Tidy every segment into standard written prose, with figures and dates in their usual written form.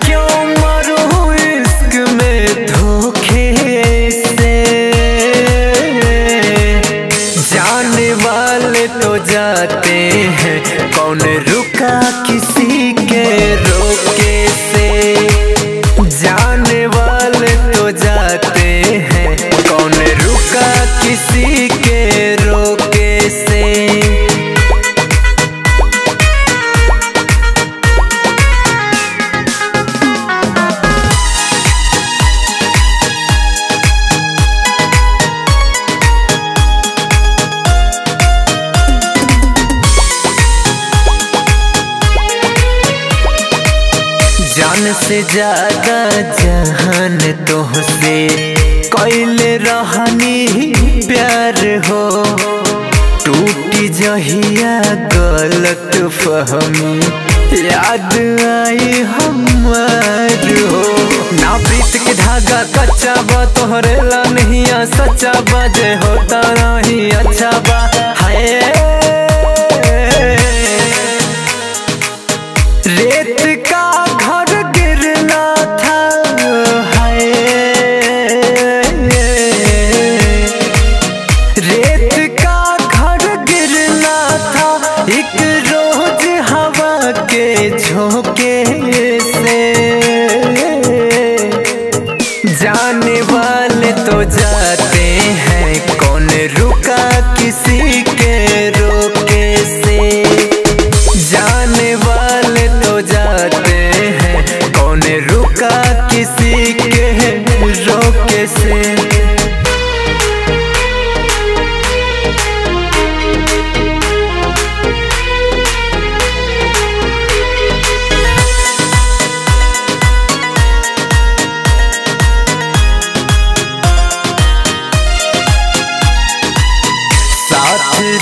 क्यों मरूं इश्क में धोखे से। जाने वाले तो जाते हैं, कौन रुका किसी के रोके से। जाने वाले तो जाते हैं, कौन रुका किसी के रोके से। जान से ज्यादा जहान तुझसे कैले रहनी प्यार हो। टूटी जहिया गलत फहमी याद आई हमार हो। ना प्रीत के धागा कच्चा बा तोहरे ला नहीं सच्चा बा। जे होता नहीं अच्छा बा हाय। रेत का घर गिरना था हाय। रेत का घर गिरना था एक रोज हवा के झोंके से। जाने वाले तो जाते हैं, कौन रुका किसी के रोके से। जाने वाले तो जाते हैं, कौन रुका किसी के रोके से।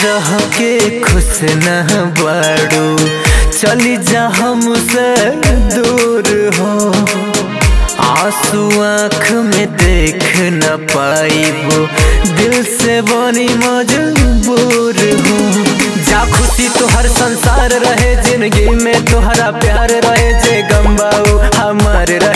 रह के खुश न बाड़ू, चली जा हमसे दूर हो। आंसू आँख में देख न पाइबो, दिल से बनी मजबूर हो। जा खुशी तो हर संसार रहे, जिंदगी में तोहरा प्यार रहे। जे गम बाऊ हमार रहे।